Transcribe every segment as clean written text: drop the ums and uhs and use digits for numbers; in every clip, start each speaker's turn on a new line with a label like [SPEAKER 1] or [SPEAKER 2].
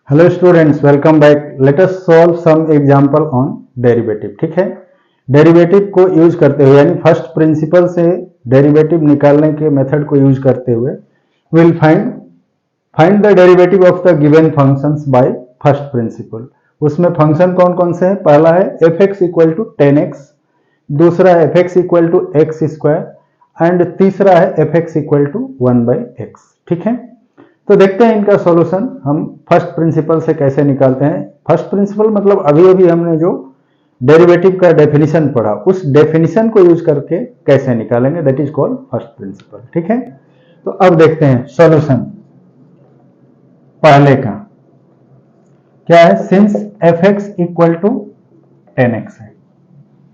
[SPEAKER 1] Hello students, welcome back. Let us solve some example on derivative. ठीक है, derivative को use करते हुए यानी फर्स्ट प्रिंसिपल से डेरिवेटिव निकालने के मेथड को यूज करते हुए will find the derivative of the given functions by first principle. उसमें फंक्शन कौन कौन से हैं? पहला है f x equal to 10x, दूसरा है f x equal to x square and तीसरा है f x equal to 1/x। ठीक है, तो देखते हैं इनका सॉल्यूशन हम फर्स्ट प्रिंसिपल से कैसे निकालते हैं। फर्स्ट प्रिंसिपल मतलब अभी अभी हमने जो डेरिवेटिव का डेफिनेशन पढ़ा उस डेफिनेशन को यूज करके कैसे निकालेंगे, that is called first principle. ठीक है, तो अब देखते हैं सॉल्यूशन। पहले का क्या है? Since f x equal to 10x है।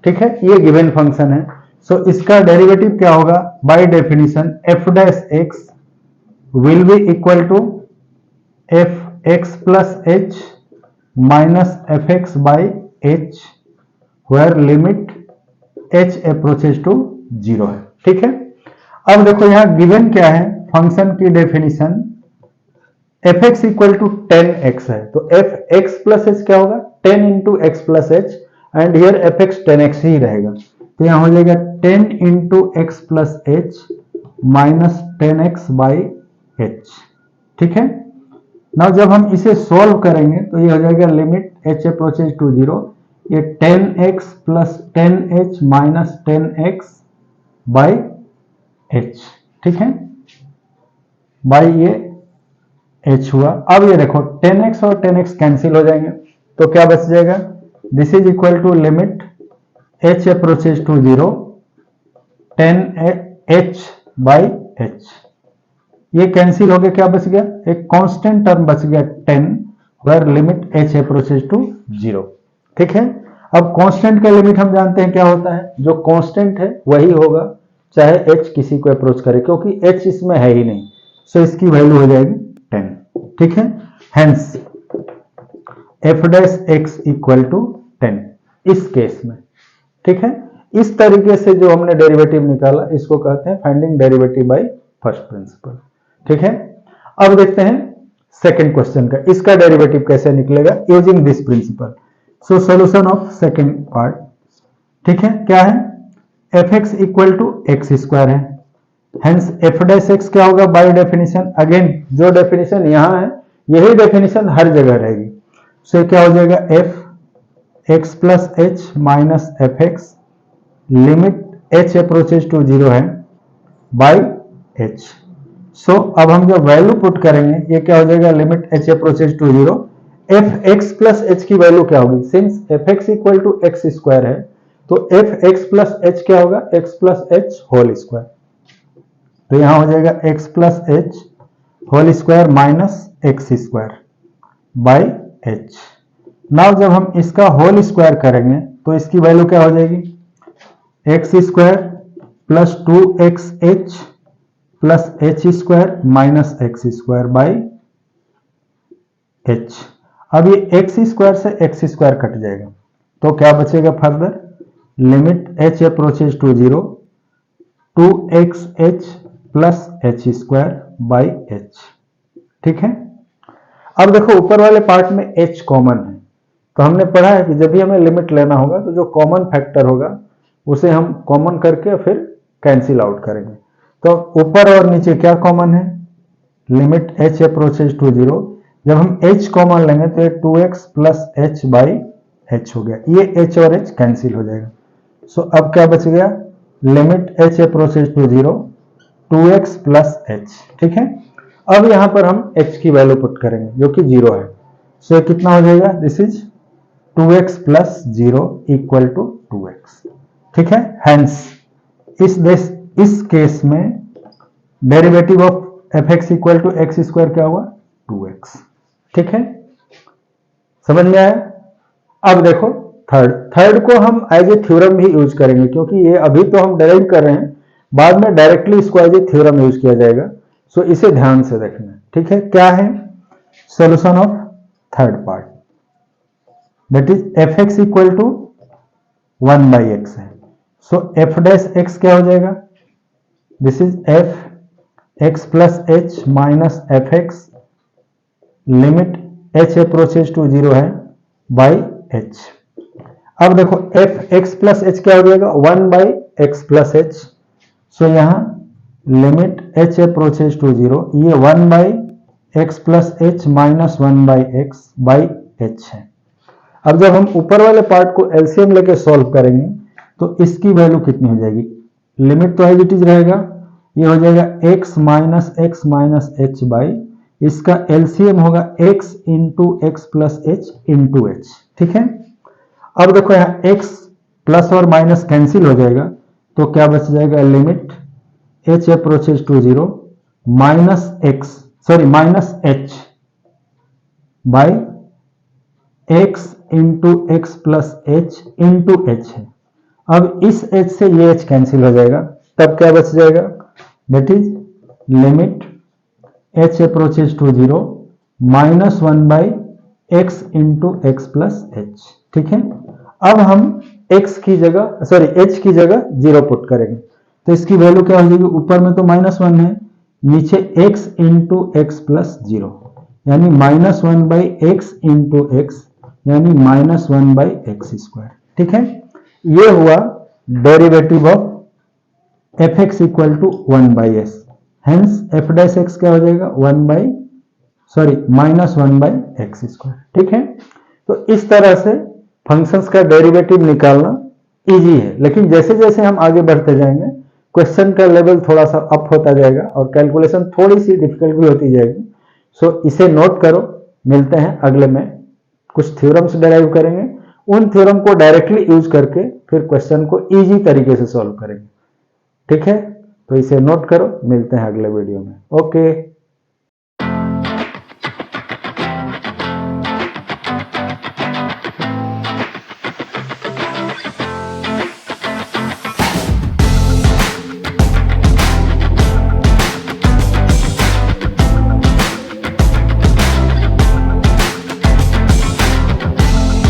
[SPEAKER 1] ठीक है, ये गिवन फंक्शन है, सो इसका डेरिवेटिव क्या होगा? By definition F dash x will be equal to fx plus h minus fx by h where limit h approaches to 0 है। ठीक है, अब देखो यहां गिवन क्या है? फंक्शन की definition fx equal to 10x है, तो fx प्लस h क्या होगा? 10 into x plus H and here fx 10x ही रहेगा, तो यहां हो जाएगा 10 into x plus h minus 10x by h। ठीक है, नाउ जब हम इसे सॉल्व करेंगे तो ये हो जाएगा लिमिट h अप्रोचेज टू 0, ये 10x plus 10h minus 10x by h। ठीक है, बाई ये h हुआ। अब ये देखो 10x और 10x कैंसिल हो जाएंगे, तो क्या बच जाएगा? This is equal to limit h approaches to 0 10h by h। ये कैंसिल हो गया, क्या बच गया? एक कांस्टेंट टर्म बच गया 10 where limit h approaches to 0। ठीक है, अब कांस्टेंट का लिमिट हम जानते हैं क्या होता है, जो कांस्टेंट है वही होगा चाहे h किसी को अप्रोच करे, क्योंकि h इसमें है ही नहीं, सो इसकी वैल्यू हो जाएगी 10। ठीक है, hence f dash x equal to 10 इस केस में। ठीक है, इस तरीके से जो हमने डेरिवेटिव निकाला इसको कहते हैं finding derivative by first principle. ठीक है, अब देखते हैं सेकंड क्वेश्चन का, इसका डेरिवेटिव कैसे निकलेगा using this principle. So solution of second part. ठीक है, क्या है? F x equal to x square है, हेंस एफ डैश एक्स क्या होगा? बाय डेफिनेशन अगेन जो डेफिनेशन यहां है यही डेफिनेशन हर जगह रहेगी, सो क्या हो जाएगा? F x plus h minus f x limit h approaches to 0 है बाई h। सो अब हम जो वैल्यू पुट करेंगे ये क्या हो जाएगा? Limit h approaches to 0 f x plus h की वैल्यू क्या होगी? Since f x equal to x square है तो एफ एक्स प्लस एच क्या होगा? X plus h whole square, तो यहां हो जाएगा x plus h whole square minus x square by h. Now जब हम इसका होल स्क्वायर करेंगे तो इसकी वैल्यू क्या हो जाएगी? X square plus 2xh plus h square minus x square by h. अब ये एक्स स्क्वायर से एक्स स्क्वायर कट जाएगा, तो क्या बचेगा further? Limit h approaches to 0 2xh plus h square by h. ठीक है, अब देखो ऊपर वाले पार्ट में h कॉमन है, तो हमने पढ़ा है कि जब भी हमें लिमिट लेना होगा तो जो कॉमन फैक्टर होगा उसे हम कॉमन करके फिर कैंसिल आउट करेंगे। तो ऊपर और नीचे क्या कॉमन है? लिमिट h अप्रोचेज टू 0, जब हम h कॉमन लेंगे तो ये 2x plus H by H हो गया, ये h और h कैंसिल हो जाएगा। सो अब क्या बच गया? Limit h approaches to 0 2x plus h. ठीक है, अब यहां पर हम h की वैल्यू पुट करेंगे जो कि 0 है, सो ये कितना हो जाएगा? This is 2x plus 0 equal to 2x। ठीक है, हेंस इस केस में derivative of f x equal to x square क्या हुआ? 2x। ठीक है, समझ में आया? अब देखो थर्ड को हम एज ए थ्योरम भी यूज करेंगे, क्योंकि ये अभी तो हम डायरेक्ट कर रहे हैं, बाद में डायरेक्टली इसको एज ए थ्योरम यूज किया जाएगा, सो इसे ध्यान से देखना। ठीक है, क्या है solution of third part? That is f x equal to 1/x है, सो एफ डैश एक्स क्या हो जाएगा? This is f x plus h minus f x limit h approaches to 0 है बाई h। अब देखो एफ एक्स प्लस एच क्या हो जाएगा 1 बाई एक्स प्लस एच। सो यहां लिमिट h अप्रोचेज टू 0 ये 1 by x plus h minus 1 by x by H है। अब जब हम ऊपर वाले पार्ट को एलसीएम लेके सॉल्व करेंगे तो इसकी वैल्यू कितनी हो जाएगी, लिमिट तो एज इट इज रहेगा, ये हो जाएगा x माइनस एच बाई इसका एलसीएम होगा x into x plus h into h. ठीक है, अब देखो यहाँ x प्लस और माइनस कैंसिल हो जाएगा तो क्या बच जाएगा, limit h approaches to 0 minus h by x into x plus h into h है। अब इस h से ये h कैंसिल हो जाएगा, तब क्या बच जाएगा, that is limit h approaches to 0 minus 1 by x into x plus h. ठीक है, अब हम h की जगह 0 पुट करेंगे तो इसकी वैल्यू क्या हो जाएगी, ऊपर में तो -1 है, नीचे x इंटू एक्स प्लस 0 यानी -1 बाई एक्स इंटू एक्स यानी -1 बाई एक्स स्क्वायर। ठीक है, ये हुआ derivative of f x equal to 1 by x, hence f dash x क्या हो जाएगा -1 बाई एक्स स्क्वायर। ठीक है, तो इस तरह से फंक्शंस का डेरिवेटिव निकालना इजी है, लेकिन जैसे जैसे हम आगे बढ़ते जाएंगे क्वेश्चन का लेवल थोड़ा सा अप होता जाएगा और कैलकुलेशन थोड़ी सी डिफिकल्ट भी होती जाएगी। सो इसे नोट करो, मिलते हैं अगले में, कुछ थ्योरम्स डेराइव करेंगे, उन थ्योरम को डायरेक्टली यूज करके फिर क्वेश्चन को इजी तरीके से सॉल्व करेंगे। ठीक है, तो इसे नोट करो, मिलते हैं अगले वीडियो में। ओके।